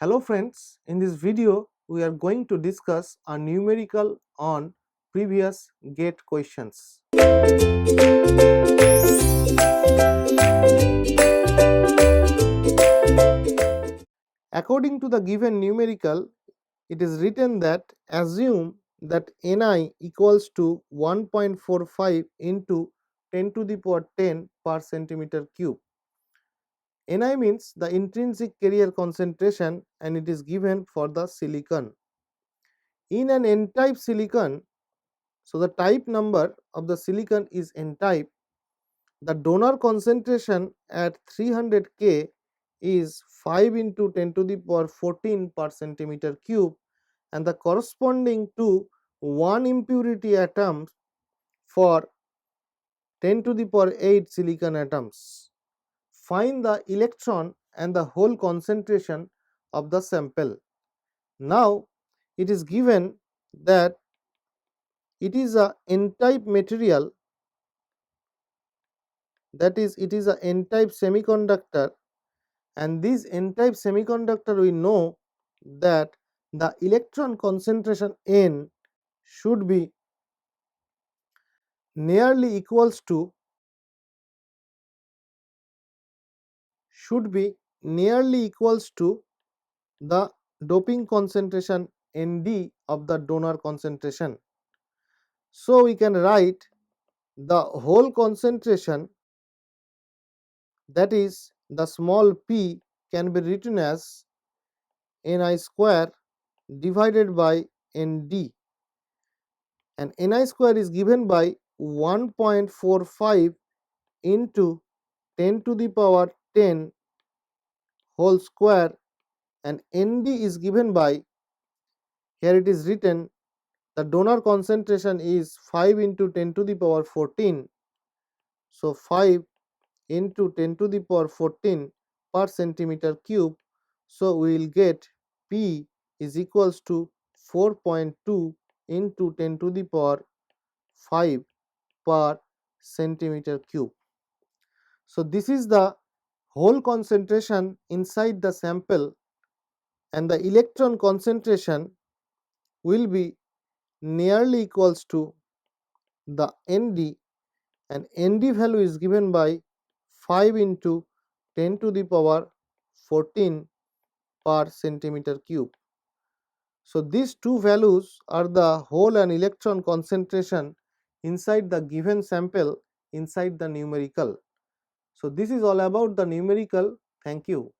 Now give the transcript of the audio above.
Hello friends, in this video we are going to discuss a numerical on previous GATE questions. According to the given numerical, it is written that assume that Ni equals to 1.45 into 10 to the power 10 per centimeter cube. Ni means the intrinsic carrier concentration and it is given for the silicon. In an n-type silicon, so the type number of the silicon is n-type, the donor concentration at 300 K is 5 into 10 to the power 14 per centimeter cube and the corresponding to 1 impurity atoms for 10 to the power 8 silicon atoms. Find the electron and the hole concentration of the sample. Now it is given that it is a n-type material, that is it is a n-type semiconductor, and this n-type semiconductor we know that the electron concentration n should be nearly equals to the doping concentration Nd of the donor concentration. So we can write the whole concentration, that is the small p, can be written as Ni square divided by Nd, and Ni square is given by 1.45 into 10 to the power 10 whole square, and Nd is given by, here it is written, the donor concentration is 5 into 10 to the power 14. So 5 into 10 to the power 14 per centimeter cube. So we will get P is equals to 4.2 into 10 to the power 5 per centimeter cube. So this is the whole concentration inside the sample, and the electron concentration will be nearly equals to the Nd, and Nd value is given by 5 into 10 to the power 14 per centimeter cube. So these two values are the hole and electron concentration inside the given sample inside the numerical. So this is all about the numerical. Thank you.